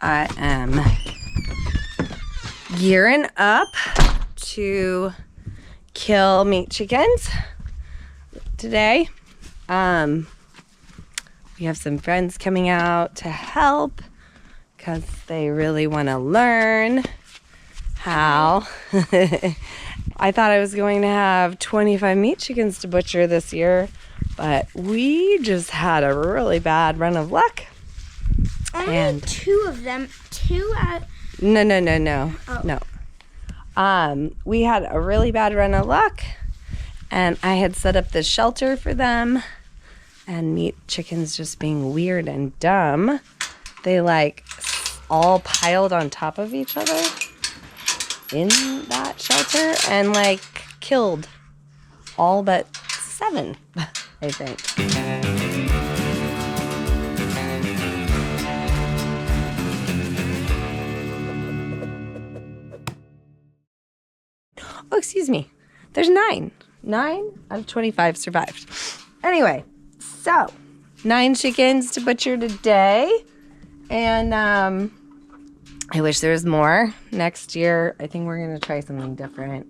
I am gearing up to kill meat chickens today. We have some friends coming out to help because they really want to learn how. I thought I was going to have 25 meat chickens to butcher this year, but we just had a really bad run of luck. Only two of them. No. Oh. No. We had a really bad run of luck, and I had set up this shelter for them, and meat chickens just being weird and dumb, they like all piled on top of each other in that shelter and like killed all but 7, I think. Oh, excuse me. There's 9. 9 out of 25 survived. Anyway, so 9 chickens to butcher today. And I wish there was more. Next year, I think we're going to try something different.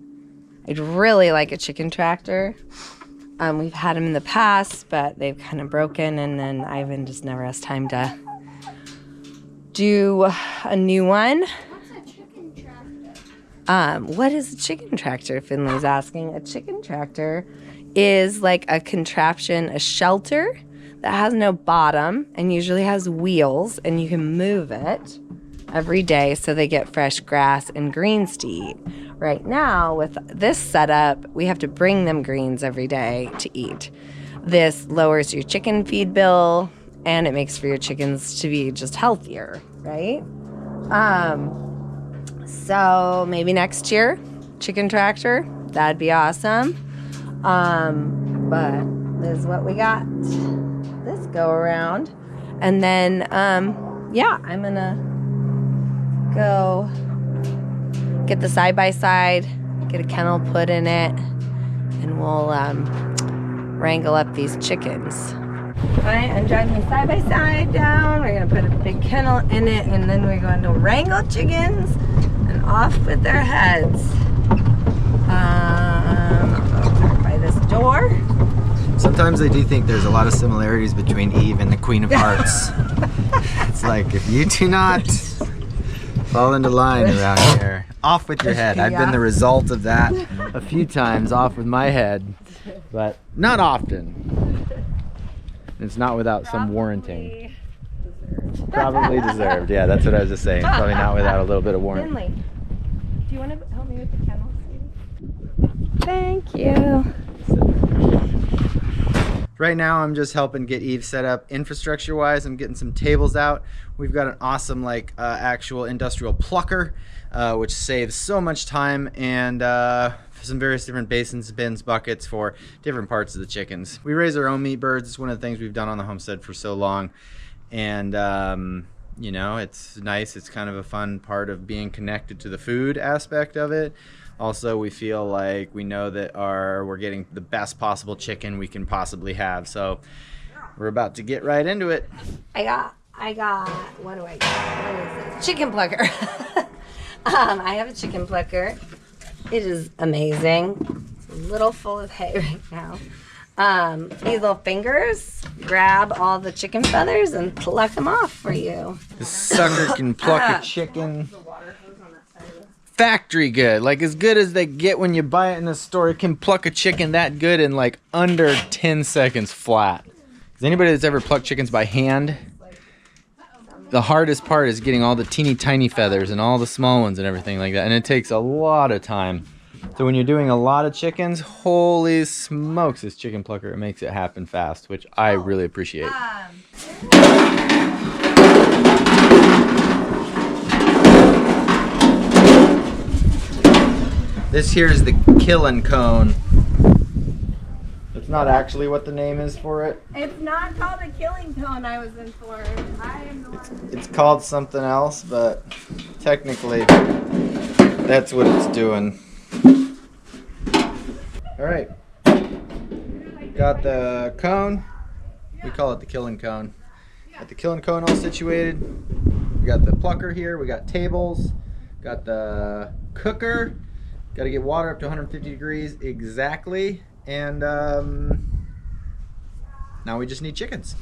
I'd really like a chicken tractor. We've had them in the past, but they've kind of broken. And then Ivan just never has time to do a new one. What is a chicken tractor? Finley's asking. A chicken tractor is like a contraption, a shelter that has no bottom and usually has wheels, and you can move it every day so they get fresh grass and greens to eat. Right now, with this setup, we have to bring them greens every day to eat. This lowers your chicken feed bill, and it makes for your chickens to be just healthier, right? So maybe next year, chicken tractor, that'd be awesome. But this is what we got this go around. And then, yeah, I'm gonna go get the side-by-side, get a kennel put in it, and we'll wrangle up these chickens. I'm driving the side-by-side down. We're gonna put a big kennel in it, and then we're going to wrangle chickens and off with their heads. I'll go park by this door. Sometimes I do think there's a lot of similarities between Eve and the Queen of Hearts. It's like, if you do not fall into line around here, off with your head. I've been the result of that a few times, off with my head, but not often. It's not without some warranting. Probably deserved. Yeah, that's what I was just saying. Probably not without a little bit of warranting. Finley, do you want to help me with the kennel, sweetie? Thank you. Right now I'm just helping get Eve set up infrastructure wise. I'm getting some tables out. We've got an awesome actual industrial plucker, which saves so much time, and some various different basins, bins, buckets for different parts of the chickens. We raise our own meat birds. It's one of the things we've done on the homestead for so long, and you know, it's nice. It's kind of a fun part of being connected to the food aspect of it. Also, we feel like we know that we're getting the best possible chicken we can possibly have. So we're about to get right into it. I got, what do I got? What is this? Chicken plucker. I have a chicken plucker. It is amazing. It's a little full of hay right now. These little fingers grab all the chicken feathers and pluck them off for you. This sucker can pluck a chicken factory good, like as good as they get when you buy it in the store. It can pluck a chicken that good in like under 10 seconds flat. Is anybody that's ever plucked chickens by hand? The hardest part is getting all the teeny tiny feathers and all the small ones and everything like that, and it takes a lot of time. So when you're doing a lot of chickens, holy smokes, this chicken plucker, it makes it happen fast, which I really appreciate. This here is the killing cone. It's not actually what the name is for it. It's not called a killing cone, I was informed. I am the one. It's called something else, but technically that's what it's doing. All right, got the cone. We call it the killing cone. Got the killing cone all situated. We got the plucker here, we got tables, got the cooker, got to get water up to 150 degrees exactly, and now we just need chickens.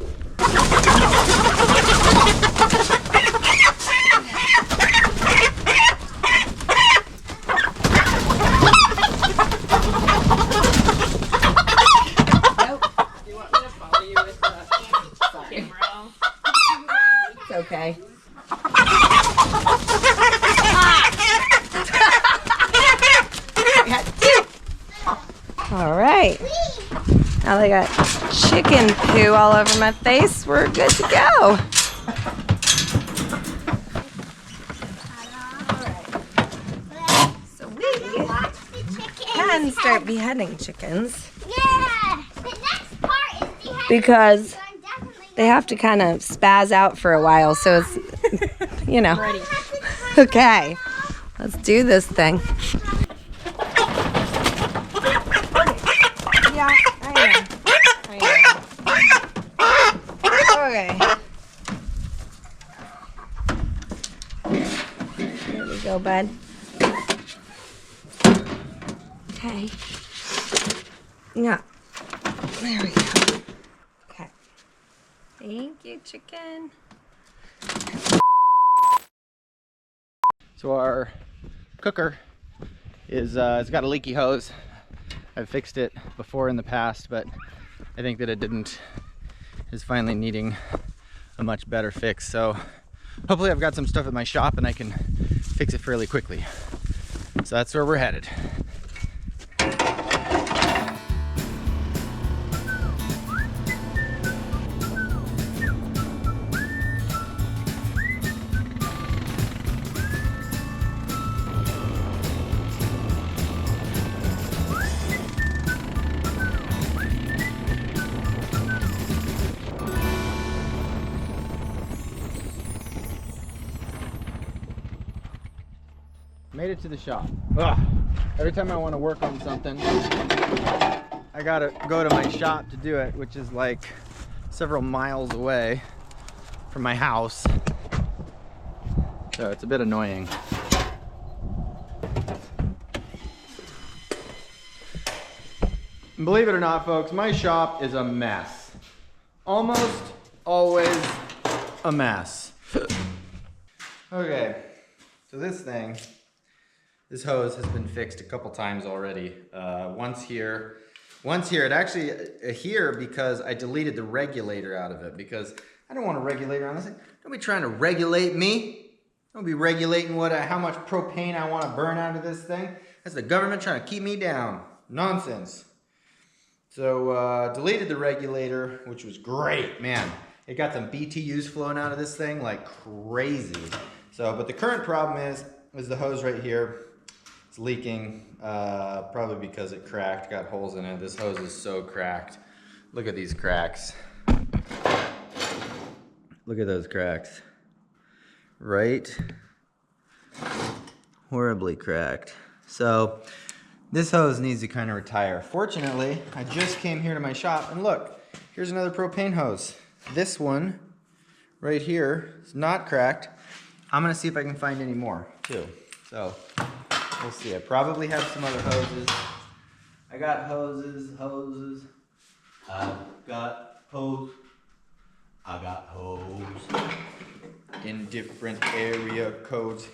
Okay. All right. Now they got chicken poo all over my face. We're good to go. So we can start beheading chickens. Yeah. The next part is beheading. Because So I'm definitely they have to kind of spaz out for a while, so it's, you know. Okay, let's do this thing. Yeah, I am. Okay. There we go, bud. Okay. Yeah. There we go. Okay. Thank you, chicken. So our cooker is it's got a leaky hose. I've fixed it before in the past, but I think that it is finally needing a much better fix. So hopefully I've got some stuff at my shop and I can fix it fairly quickly. So that's where we're headed. Made it to the shop. Ugh. Every time I want to work on something, I gotta go to my shop to do it, which is like several miles away from my house. So it's a bit annoying. And believe it or not, folks, my shop is a mess. Almost always a mess. Okay, so this hose has been fixed a couple times already. Once here. It actually here because I deleted the regulator out of it because I don't want a regulator on this thing. Don't be trying to regulate me. Don't be regulating how much propane I want to burn out of this thing. That's the government trying to keep me down. Nonsense. So deleted the regulator, which was great, man. It got some BTUs flowing out of this thing like crazy. So, but the current problem is the hose right here. It's leaking, probably because it cracked, got holes in it. This hose is so cracked. Look at these cracks. Look at those cracks. Right? Horribly cracked. So this hose needs to kind of retire. Fortunately, I just came here to my shop and look, here's another propane hose. This one right here is not cracked. I'm gonna see if I can find any more too. So we'll see. I probably have some other hoses. I got hoses. I've got hose. I got hose. In different area codes.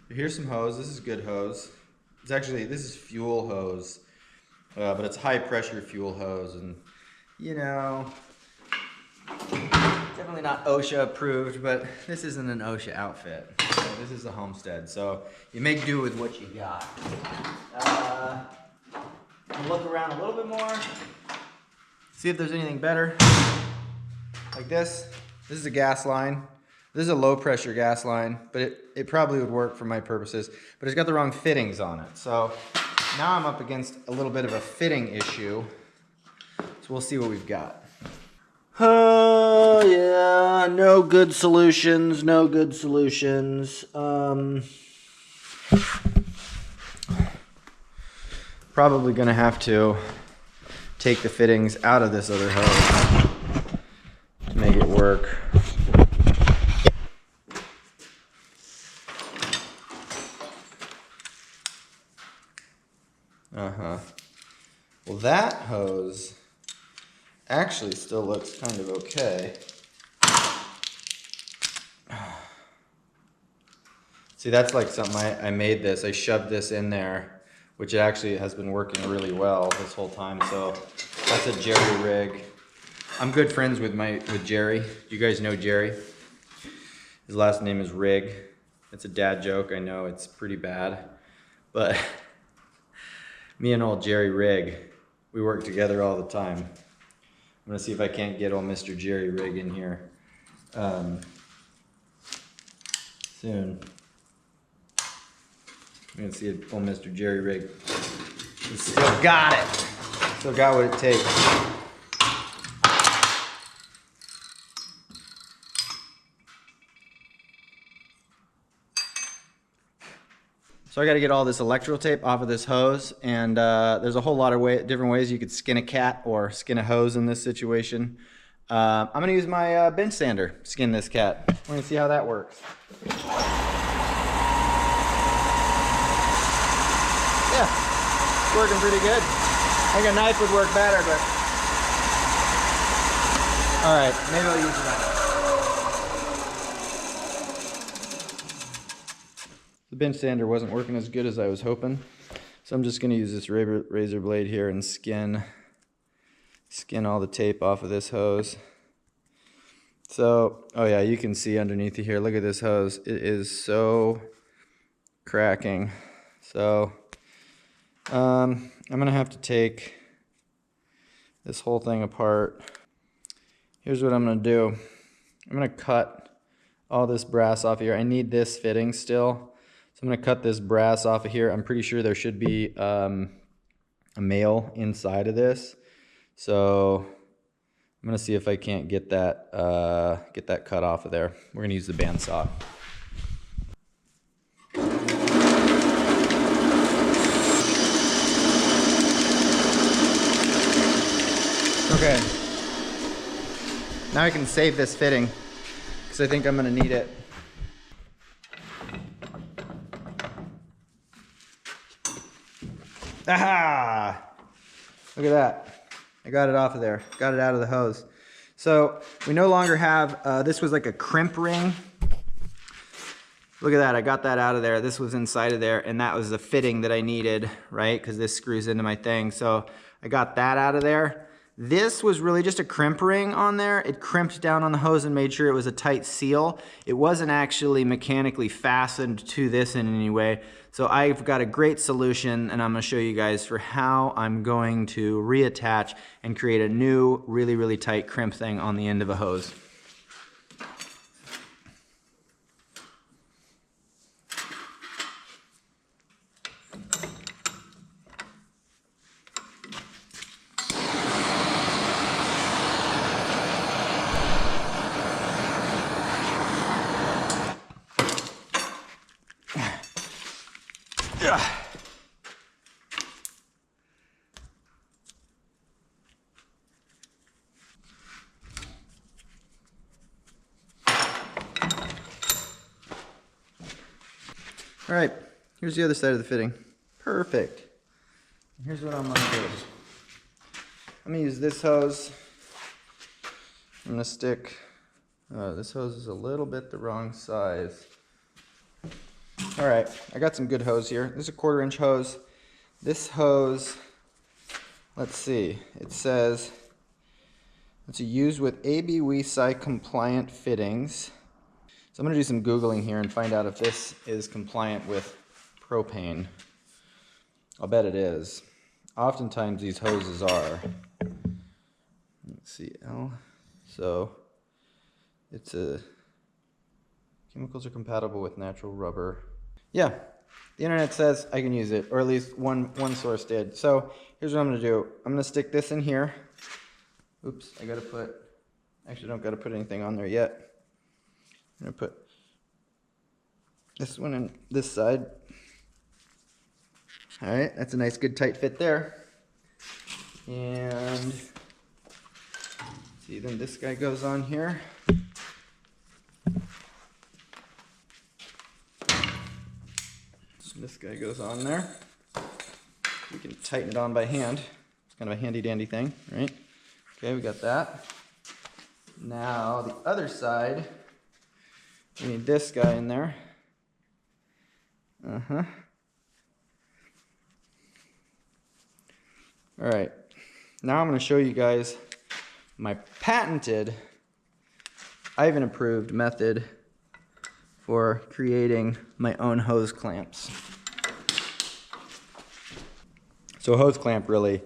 Here's some hose. This is good hose. This is fuel hose. But it's high pressure fuel hose. And, you know, definitely not OSHA approved, but this isn't an OSHA outfit. So this is a Homestead, so you make do with what you got. I'll look around a little bit more, see if there's anything better. Like this. This is a gas line. This is a low pressure gas line, but it probably would work for my purposes, but it's got the wrong fittings on it. So now I'm up against a little bit of a fitting issue. So we'll see what we've got. Oh yeah, no good solutions. Probably gonna have to take the fittings out of this other hose to make it work. work. Well, that hose actually still looks kind of okay. See, that's like something I made this. I shoved this in there, which actually has been working really well this whole time. So that's a Jerry rig. I'm good friends with Jerry. You guys know Jerry? His last name is Rig. It's a dad joke. I know it's pretty bad, but me and old Jerry Rig, we work together all the time. I'm gonna see if I can't get old Mr. Jerry Rig in here soon. I'm gonna see if old Mr. Jerry Rig still got it. Still got what it takes. So I got to get all this electrical tape off of this hose, and there's a whole lot of different ways you could skin a cat or skin a hose in this situation. I'm going to use my bench sander, skin this cat. We're going to see how that works. Yeah, it's working pretty good. I think a knife would work better, but... Alright, maybe I'll use a knife. The bench sander wasn't working as good as I was hoping, so I'm just going to use this razor blade here and skin all the tape off of this hose. So, oh yeah, you can see underneath here, look at this hose. It is so cracking. So, I'm going to have to take this whole thing apart. Here's what I'm going to do. I'm going to cut all this brass off here. I need this fitting still. So I'm going to cut this brass off of here. I'm pretty sure there should be a male inside of this. So I'm going to see if I can't get that cut off of there. We're going to use the bandsaw. Okay. Now I can save this fitting because I think I'm going to need it. Aha! Look at that. I got it off of there. Got it out of the hose. So we no longer have, this was like a crimp ring. Look at that. I got that out of there. This was inside of there, and that was the fitting that I needed, right? Because this screws into my thing. So I got that out of there. This was really just a crimp ring on there. It crimped down on the hose and made sure it was a tight seal. It wasn't actually mechanically fastened to this in any way. So I've got a great solution, and I'm going to show you guys for how I'm going to reattach and create a new really, really tight crimp thing on the end of a hose. All right, here's the other side of the fitting. Perfect. Here's what I'm gonna do. I'm gonna use this hose. I'm gonna stick, this hose is a little bit the wrong size. All right, I got some good hose here. This is a 1/4-inch hose. This hose, let's see, it says it's used with ABWSI compliant fittings. So I'm going to do some Googling here and find out if this is compliant with propane. I'll bet it is. Oftentimes these hoses are. Let's see, L. So it's chemicals are compatible with natural rubber. Yeah, the internet says I can use it, or at least one source did. So here's what I'm going to do. I'm going to stick this in here. Oops, I got to put, actually don't got to put anything on there yet. I'm going to put this one in this side. All right, that's a nice good tight fit there. And let's see See, then this guy goes on here. This guy goes on there. We can tighten it on by hand. It's kind of a handy dandy thing, right? Okay, we got that. Now the other side, we need this guy in there. All right, now I'm going to show you guys my patented, Ivan approved method for creating my own hose clamps. So a hose clamp really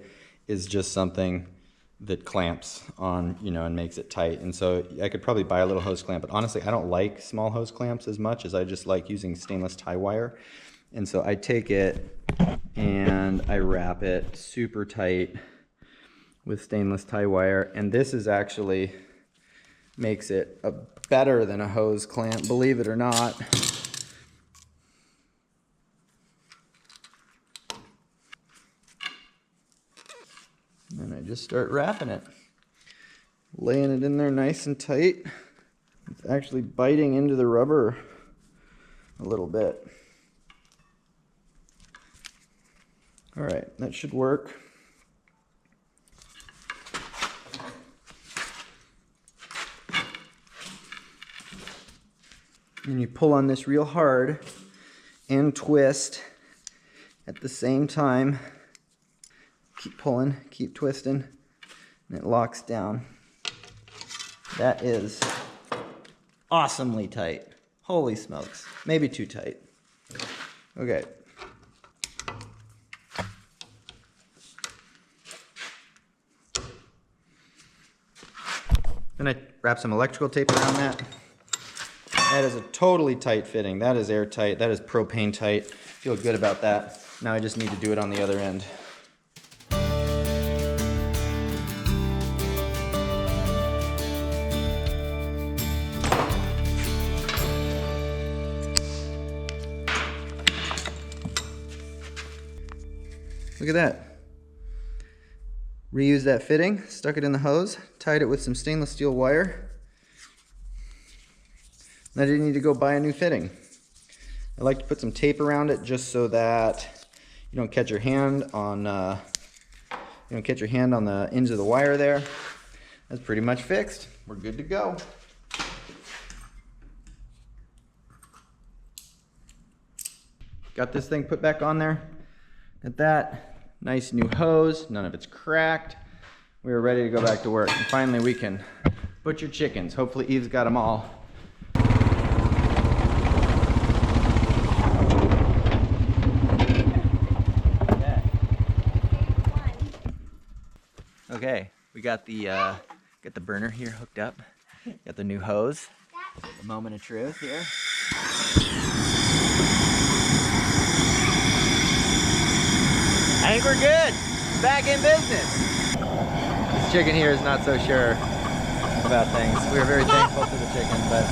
is just something that clamps on, you know, and makes it tight. And so I could probably buy a little hose clamp, but honestly, I don't like small hose clamps as much as I just like using stainless tie wire. And so I take it and I wrap it super tight with stainless tie wire. And this is actually makes it better than a hose clamp, believe it or not. And I just start wrapping it, laying it in there nice and tight. It's actually biting into the rubber a little bit. All right, that should work. And you pull on this real hard and twist at the same time. Keep pulling, keep twisting, and it locks down. That is awesomely tight. Holy smokes. Maybe too tight. Okay. Then I wrap some electrical tape around that. That is a totally tight fitting. That is airtight. That is propane tight. Feel good about that. Now I just need to do it on the other end. Look at that. Reused that fitting, stuck it in the hose, tied it with some stainless steel wire. And I didn't need to go buy a new fitting. I like to put some tape around it just so that you don't catch your hand on the ends of the wire there. That's pretty much fixed. We're good to go. Got this thing put back on there. Got that. Nice new hose. None of it's cracked. We are ready to go back to work. And finally we can butcher chickens. Hopefully Eve's got them all. Okay, we got the burner here hooked up. Got the new hose. The moment of truth here. I think we're good. Back in business. This chicken here is not so sure about things. We are very thankful to the chicken, but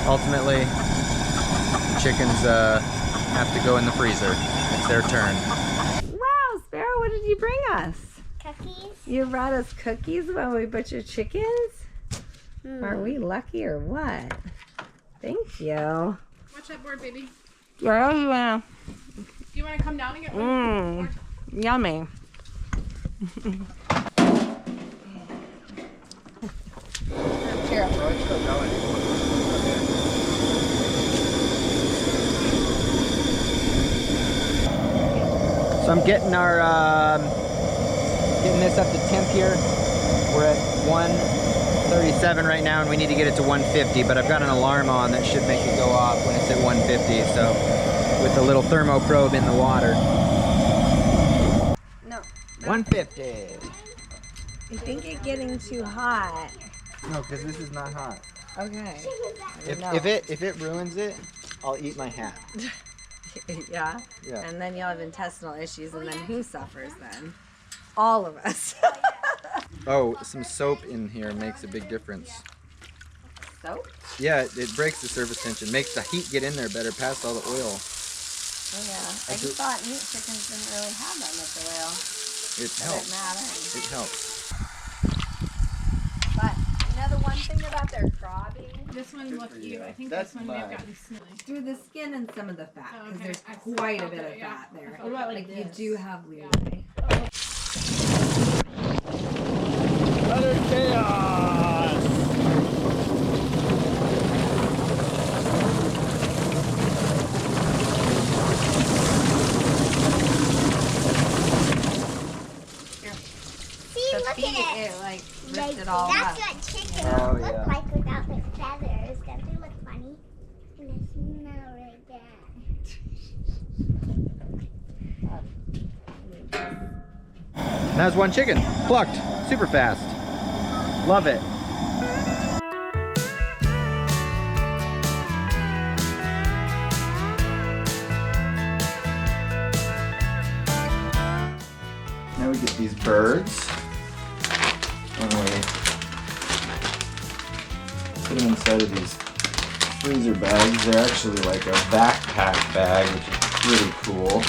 ultimately the chickens have to go in the freezer. It's their turn. Wow, Sparrow, what did you bring us? Cookies. You brought us cookies when we butcher chickens? Are we lucky or what? Thank you. Watch that board, baby. Girl, you wanna? You want to come down and get one? Yummy. So I'm getting getting this up to temp here. We're at 137 right now, and we need to get it to 150. But I've got an alarm on that should make it go off when it's at 150. So with the little thermo probe in the water. No. 150. I think it's getting too hot. No, because this is not hot. Okay. If it ruins it, I'll eat my hat. Yeah? Yeah. And then you'll have intestinal issues, and then who suffers then? All of us. Oh, some soap in here makes a big difference. Soap? Yeah, it breaks the surface tension, makes the heat get in there better past all the oil. Oh yeah. I just thought meat chickens didn't really have that much oil. It Does it helps. matter? It helps. But about their crabbing? This one Good look for you. you. I think That's this one may have mine. gotten smelly. Through the skin and some of the fat, Oh, because okay. there's I quite a felt bit it, of yeah. fat there. What about like you this? do have Yeah. leeway. Utter chaos! See, The look feet, at it. it like Like, ripped it all that's up. what chicken Oh, would yeah. look like without the feathers. Don't they look funny? And they smell really good. That's one chicken. Plucked. Super fast. Love it. Now we get these birds. And we put them inside of these freezer bags. They're actually like a backpack bag, which is pretty cool.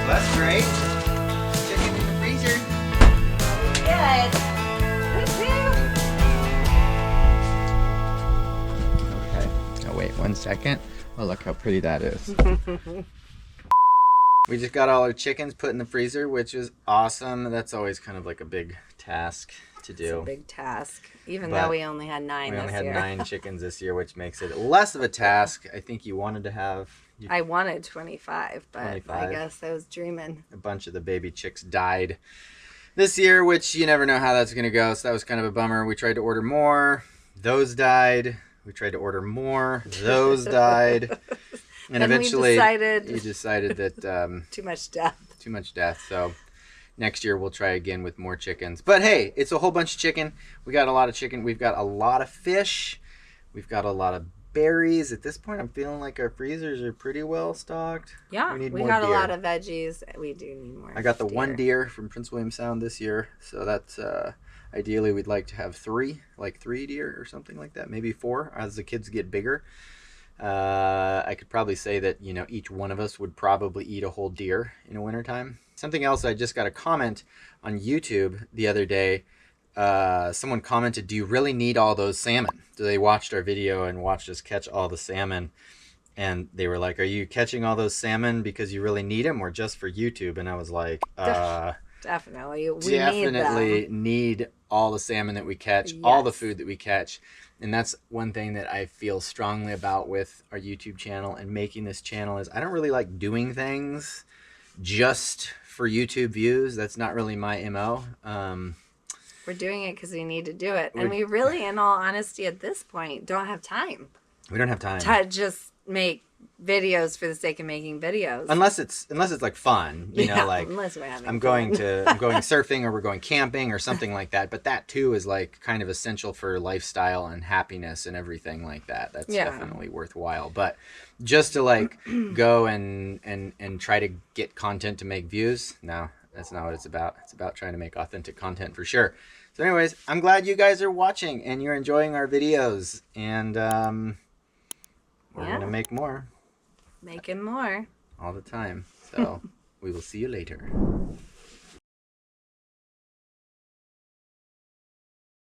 That's great. Chicken in the freezer. Good. Okay. Oh wait, 1 second. Oh, look how pretty that is. We just got all our chickens put in the freezer, which is awesome. That's always kind of like a big task to It's do. a big task, even But though we only had 9 We this only had year. 9 chickens this year, which makes it less of a task. I think you wanted to have I wanted 25, but 25. I guess I was dreaming. a bunch of the baby chicks died this year, which you never know how that's going to go. So that was kind of a bummer. We tried to order more. Those died. We tried to order more. Those died. And Then we eventually decided- you decided that Too much death. too much death. So next year we'll try again with more chickens. But hey, it's a whole bunch of chicken. We got a lot of chicken. We've got a lot of fish. We've got a lot of berries. At this point, I'm feeling like our freezers are pretty well stocked. Yeah, We need we more got deer. a lot of veggies. We do need more. I got the 1 deer from Prince William Sound this year. So that's ideally we'd like to have 3, like 3 deer or something like that. Maybe 4 as the kids get bigger. I could probably say that, you know, each one of us would probably eat a whole deer in the wintertime. Something else, I just got a comment on YouTube the other day. Someone commented, do you really need all those salmon? So they watched our video and watched us catch all the salmon. And they were like, are you catching all those salmon because you really need them or just for YouTube? And I was like, Definitely. We definitely need them. need all the salmon that we catch, all the Yes. food that we catch. And that's one thing that I feel strongly about with our YouTube channel and making this channel is I don't really like doing things just for YouTube views. That's not really my MO. We're doing it because we need to do it. And we really, in all honesty, at this point, don't have time We don't have time. to just make videos for the sake of making videos. Unless it's like fun, you know, like unless we're having I'm fun. going surfing or we're going camping or something like that. But that too is like kind of essential for lifestyle and happiness and everything like that. That's Yeah. definitely worthwhile. But just to like go and try to get content to make views, no, that's not what it's about. It's about trying to make authentic content for sure. So anyways, I'm glad you guys are watching and you're enjoying our videos. And we're Yeah. going to make more Making more. all the time. So we will see you later.